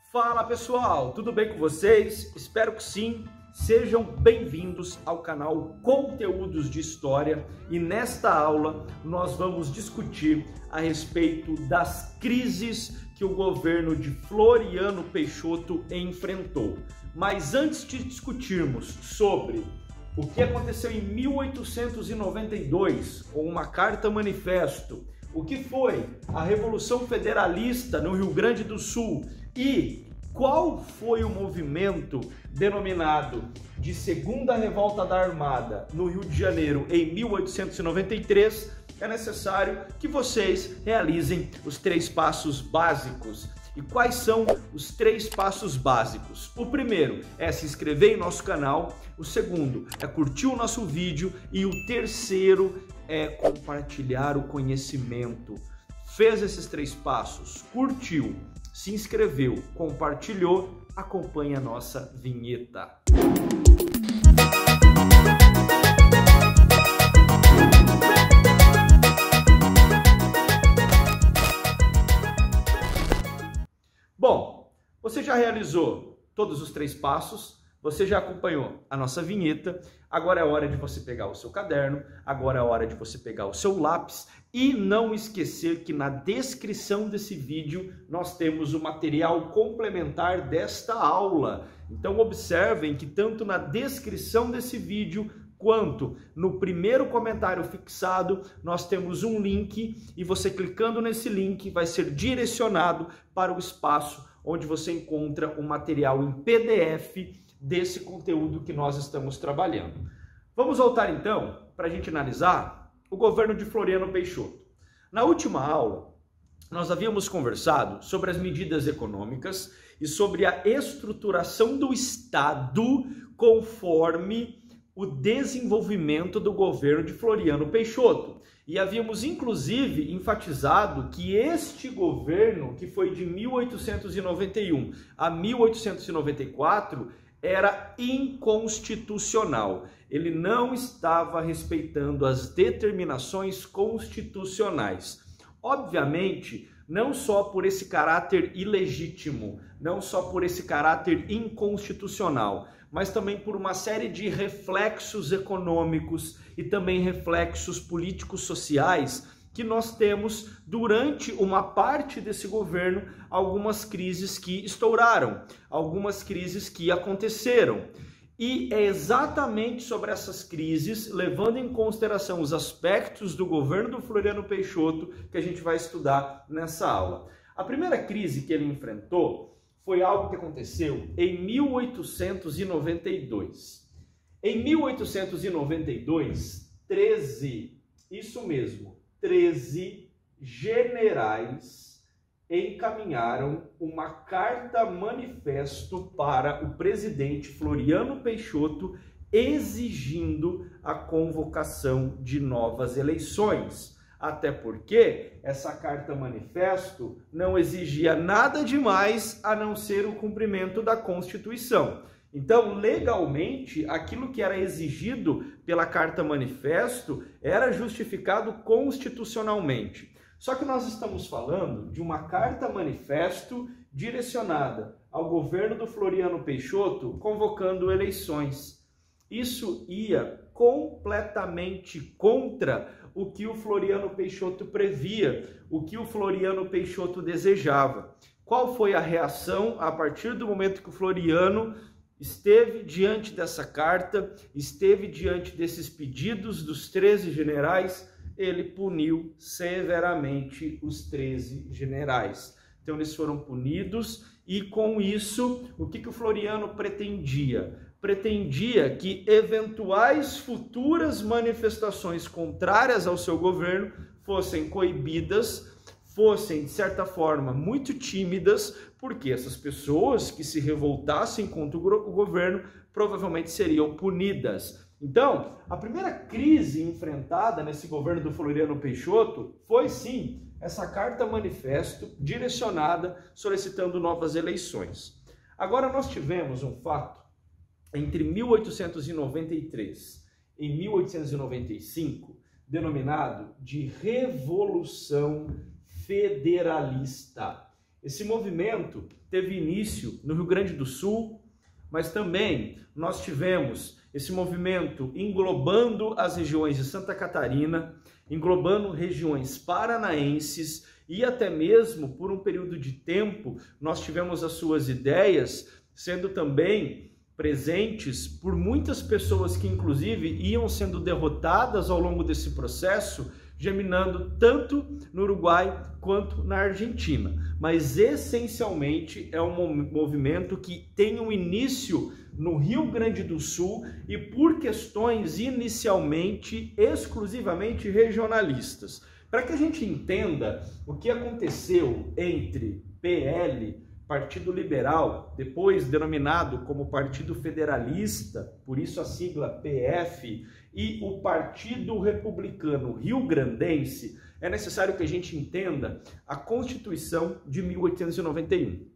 Fala pessoal, tudo bem com vocês? Espero que sim. Sejam bem-vindos ao canal Conteúdos de História e nesta aula nós vamos discutir a respeito das crises que o governo de Floriano Peixoto enfrentou. Mas antes de discutirmos sobre o que aconteceu em 1892 com uma carta manifesto, o que foi a Revolução Federalista no Rio Grande do Sul e qual foi o movimento denominado de Segunda Revolta da Armada no Rio de Janeiro em 1893, é necessário que vocês realizem os 3 passos básicos. E quais são os 3 passos básicos? O primeiro é se inscrever em nosso canal, o segundo é curtir o nosso vídeo e o terceiro é compartilhar o conhecimento. Fez esses 3 passos, curtiu, se inscreveu, compartilhou, acompanhe a nossa vinheta. Bom, você já realizou todos os 3 passos, você já acompanhou a nossa vinheta, agora é hora de você pegar o seu caderno, agora é hora de você pegar o seu lápis e não esquecer que na descrição desse vídeo nós temos o material complementar desta aula. Então observem que tanto na descrição desse vídeo quanto no primeiro comentário fixado nós temos um link e você clicando nesse link vai ser direcionado para o espaço onde você encontra o material em PDF desse conteúdo que nós estamos trabalhando. Vamos voltar então para a gente analisar o governo de Floriano Peixoto. Na última aula, nós havíamos conversado sobre as medidas econômicas e sobre a estruturação do Estado conforme o desenvolvimento do governo de Floriano Peixoto. E havíamos inclusive enfatizado que este governo, que foi de 1891 a 1894, era inconstitucional. Ele não estava respeitando as determinações constitucionais. Obviamente, não só por esse caráter ilegítimo, não só por esse caráter inconstitucional, mas também por uma série de reflexos econômicos e também reflexos políticos sociais que nós temos durante uma parte desse governo, algumas crises que estouraram, algumas crises que aconteceram. E é exatamente sobre essas crises, levando em consideração os aspectos do governo do Floriano Peixoto, que a gente vai estudar nessa aula. A primeira crise que ele enfrentou foi algo que aconteceu em 1892. Em 1892, 13 generais encaminharam uma carta manifesto para o presidente Floriano Peixoto exigindo a convocação de novas eleições. Até porque essa carta manifesto não exigia nada demais a não ser o cumprimento da Constituição. Então, legalmente, aquilo que era exigido pela carta manifesto era justificado constitucionalmente. Só que nós estamos falando de uma carta manifesto direcionada ao governo do Floriano Peixoto convocando eleições. Isso ia completamente contra o que o Floriano Peixoto previa, o que o Floriano Peixoto desejava. Qual foi a reação a partir do momento que o Floriano esteve diante dessa carta, esteve diante desses pedidos dos 13 generais? Ele puniu severamente os 13 generais. Então eles foram punidos e com isso, o que o Floriano pretendia? Pretendia que eventuais futuras manifestações contrárias ao seu governo fossem coibidas, fossem, de certa forma, muito tímidas, porque essas pessoas que se revoltassem contra o governo provavelmente seriam punidas. Então, a primeira crise enfrentada nesse governo do Floriano Peixoto foi, sim, essa carta manifesto direcionada solicitando novas eleições. Agora, nós tivemos um fato entre 1893 e 1895, denominado de Revolução Federalista. Esse movimento teve início no Rio Grande do Sul, mas também nós tivemos esse movimento englobando as regiões de Santa Catarina, englobando regiões paranaenses e até mesmo por um período de tempo nós tivemos as suas ideias sendo também presentes por muitas pessoas que inclusive iam sendo derrotadas ao longo desse processo, germinando tanto no Uruguai quanto na Argentina. Mas essencialmente é um movimento que tem um início no Rio Grande do Sul e por questões inicialmente exclusivamente regionalistas. Para que a gente entenda o que aconteceu entre PL, Partido Liberal, depois denominado como Partido Federalista, por isso a sigla PF, e o Partido Republicano Rio-Grandense, é necessário que a gente entenda a Constituição de 1891.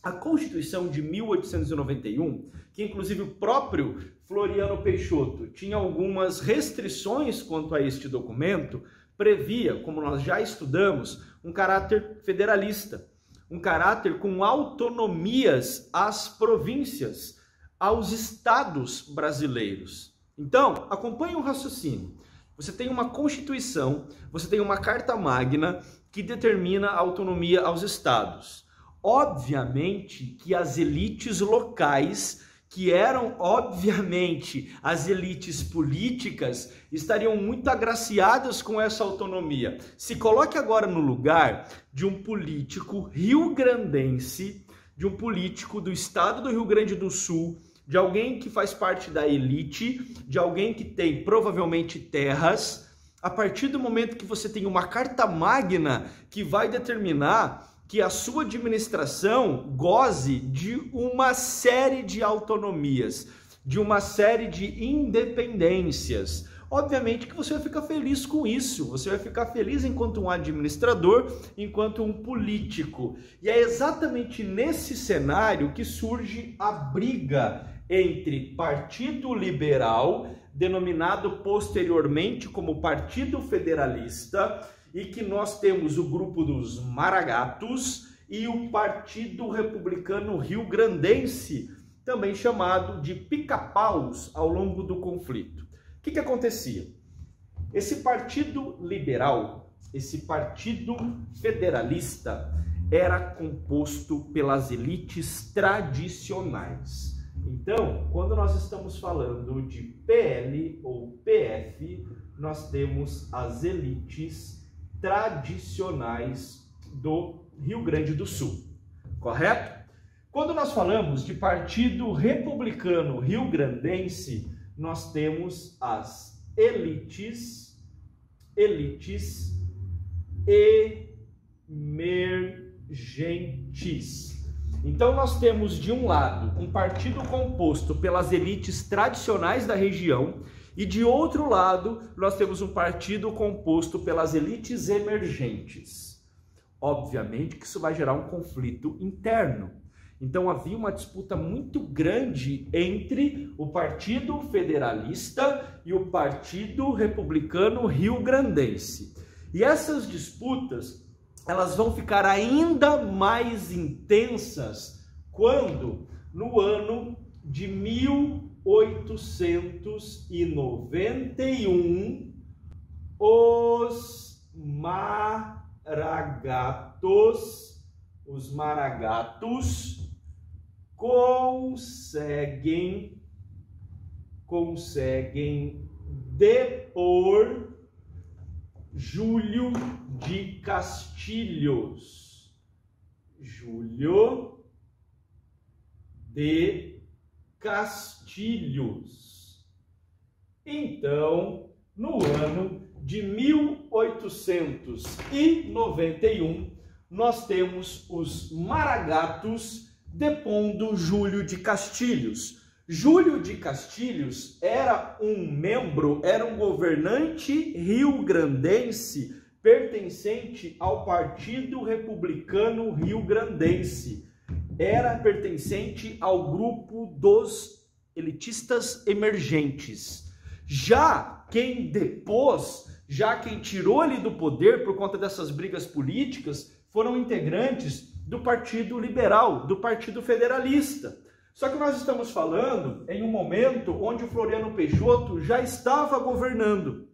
A Constituição de 1891, que inclusive o próprio Floriano Peixoto tinha algumas restrições quanto a este documento, previa, como nós já estudamos, um caráter federalista, um caráter com autonomias às províncias, aos estados brasileiros. Então, acompanhe o raciocínio. Você tem uma Constituição, você tem uma Carta Magna que determina a autonomia aos estados. Obviamente que as elites locais, que eram obviamente as elites políticas, estariam muito agraciadas com essa autonomia. Se coloque agora no lugar de um político rio-grandense, de um político do estado do Rio Grande do Sul, de alguém que faz parte da elite, de alguém que tem provavelmente terras. A partir do momento que você tem uma Carta Magna que vai determinar que a sua administração goze de uma série de autonomias, de uma série de independências. Obviamente que você vai ficar feliz com isso, você vai ficar feliz enquanto um administrador, enquanto um político. E é exatamente nesse cenário que surge a briga entre Partido Liberal, denominado posteriormente como Partido Federalista, e que nós temos o grupo dos Maragatos e o Partido Republicano Rio-Grandense, também chamado de pica-paus ao longo do conflito. O que acontecia? Esse Partido Liberal, esse Partido Federalista, era composto pelas elites tradicionais. Então, quando nós estamos falando de PL ou PF, nós temos as elites tradicionais do Rio Grande do Sul, correto? Quando nós falamos de Partido Republicano Rio-Grandense, nós temos as elites emergentes. Então nós temos de um lado um partido composto pelas elites tradicionais da região e de outro lado nós temos um partido composto pelas elites emergentes. Obviamente que isso vai gerar um conflito interno. Então havia uma disputa muito grande entre o Partido Federalista e o Partido Republicano Rio-Grandense. E essas disputas, elas vão ficar ainda mais intensas quando, no ano de 1891, os Maragatos conseguem depor Júlio de Castilhos. Júlio de Castilhos. Então, no ano de 1891, nós temos os Maragatos depondo Júlio de Castilhos. Júlio de Castilhos era um governante rio-grandense pertencente ao Partido Republicano Rio-Grandense. Era pertencente ao grupo dos elitistas emergentes. Já quem tirou ele do poder por conta dessas brigas políticas, foram integrantes do Partido Liberal, do Partido Federalista. Só que nós estamos falando em um momento onde o Floriano Peixoto já estava governando.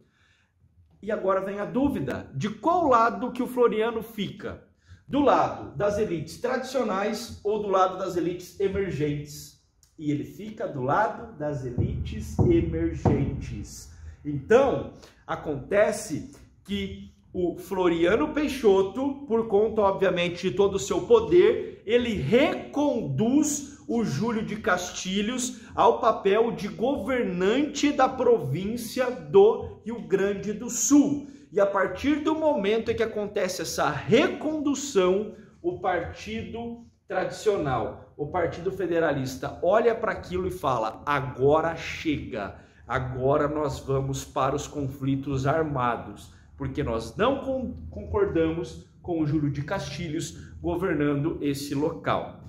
E agora vem a dúvida de qual lado que o Floriano fica. Do lado das elites tradicionais ou do lado das elites emergentes? E ele fica do lado das elites emergentes. Então, acontece que o Floriano Peixoto, por conta, obviamente, de todo o seu poder, ele reconduz o Júlio de Castilhos ao papel de governante da província do Rio Grande do Sul. E a partir do momento em que acontece essa recondução, o partido tradicional, o Partido Federalista, olha para aquilo e fala: agora chega, agora nós vamos para os conflitos armados, porque nós não concordamos com o Júlio de Castilhos governando esse local.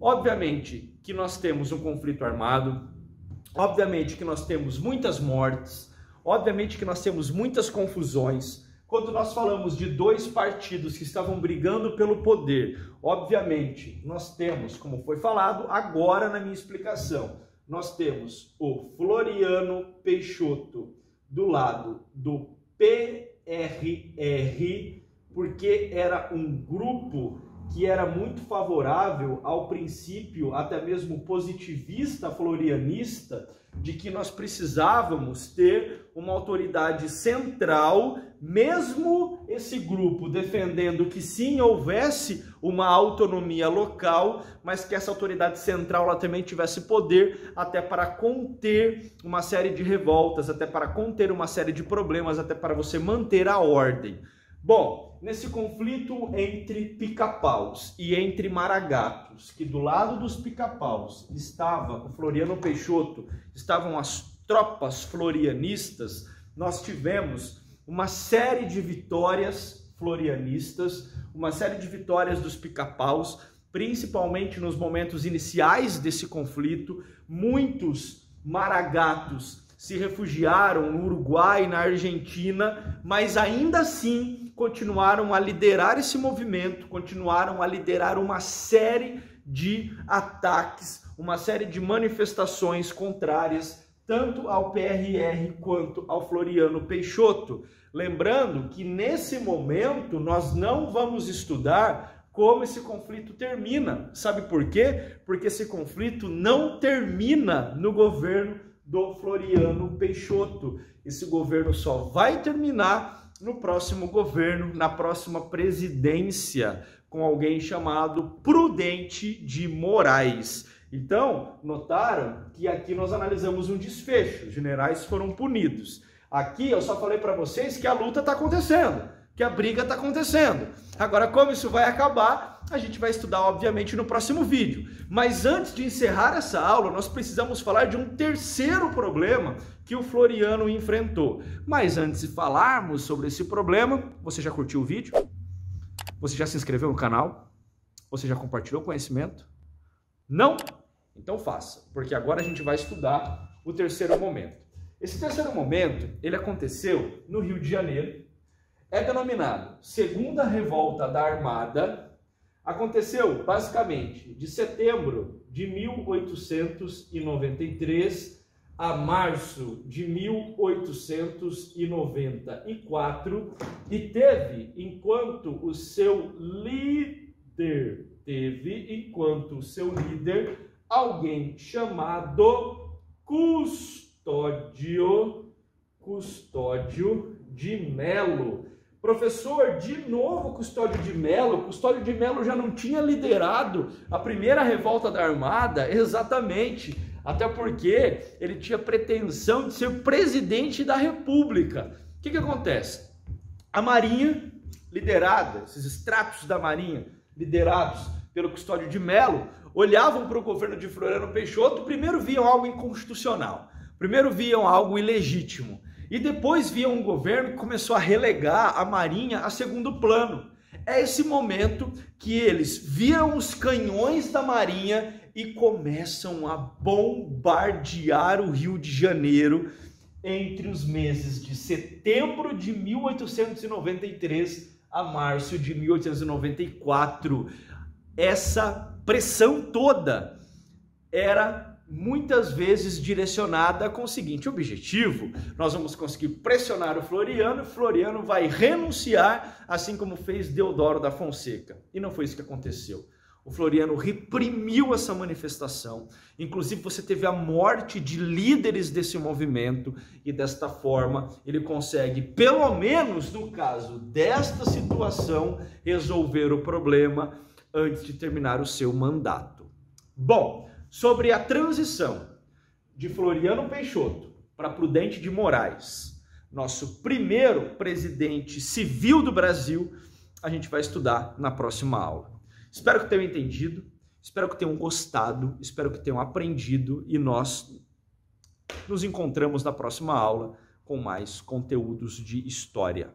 Obviamente que nós temos um conflito armado, obviamente que nós temos muitas mortes, obviamente que nós temos muitas confusões. Quando nós falamos de dois partidos que estavam brigando pelo poder, obviamente nós temos, como foi falado agora na minha explicação, nós temos o Floriano Peixoto do lado do PRR, porque era um grupo que era muito favorável ao princípio, até mesmo positivista florianista, de que nós precisávamos ter uma autoridade central, mesmo esse grupo defendendo que sim, houvesse uma autonomia local, mas que essa autoridade central ela também tivesse poder até para conter uma série de revoltas, até para conter uma série de problemas, até para você manter a ordem. Bom, nesse conflito entre pica-paus e entre maragatos, que do lado dos pica-paus estava o Floriano Peixoto, estavam as tropas florianistas, nós tivemos uma série de vitórias florianistas, uma série de vitórias dos pica-paus, principalmente nos momentos iniciais desse conflito. Muitos maragatos se refugiaram no Uruguai, na Argentina, mas ainda assim continuaram a liderar esse movimento, continuaram a liderar uma série de ataques, uma série de manifestações contrárias, tanto ao PRR quanto ao Floriano Peixoto. Lembrando que nesse momento nós não vamos estudar como esse conflito termina. Sabe por quê? Porque esse conflito não termina no governo do Floriano Peixoto. Esse governo só vai terminar no próximo governo, na próxima presidência, com alguém chamado Prudente de Moraes. Então, notaram que aqui nós analisamos um desfecho. Os generais foram punidos. Aqui eu só falei para vocês que a luta está acontecendo, que a briga está acontecendo. Agora, como isso vai acabar, a gente vai estudar, obviamente, no próximo vídeo. Mas antes de encerrar essa aula, nós precisamos falar de um terceiro problema que o Floriano enfrentou. Mas antes de falarmos sobre esse problema, você já curtiu o vídeo? Você já se inscreveu no canal? Você já compartilhou conhecimento? Não? Então faça, porque agora a gente vai estudar o terceiro momento. Esse terceiro momento, ele aconteceu no Rio de Janeiro, é denominado Segunda Revolta da Armada, aconteceu basicamente de setembro de 1893 a março de 1894 e teve enquanto seu líder alguém chamado Custódio de Melo. Professor, de novo Custódio de Melo? Custódio de Melo já não tinha liderado a primeira revolta da Armada? Exatamente, até porque ele tinha pretensão de ser presidente da República. O que acontece? A Marinha, liderada, esses extratos da Marinha, liderados pelo Custódio de Melo, olhavam para o governo de Floriano Peixoto, primeiro viam algo inconstitucional, primeiro viam algo ilegítimo, e depois viam um governo que começou a relegar a Marinha a segundo plano. É esse momento que eles viram os canhões da Marinha e começam a bombardear o Rio de Janeiro entre os meses de setembro de 1893 a março de 1894. essa pressão toda era muitas vezes direcionada com o seguinte objetivo: nós vamos conseguir pressionar o Floriano vai renunciar, assim como fez Deodoro da Fonseca. E não foi isso que aconteceu. O Floriano reprimiu essa manifestação, inclusive você teve a morte de líderes desse movimento e desta forma ele consegue, pelo menos no caso desta situação, resolver o problema antes de terminar o seu mandato. Bom, sobre a transição de Floriano Peixoto para Prudente de Moraes, nosso primeiro presidente civil do Brasil, a gente vai estudar na próxima aula. Espero que tenham entendido, espero que tenham gostado, espero que tenham aprendido e nós nos encontramos na próxima aula com mais conteúdos de história.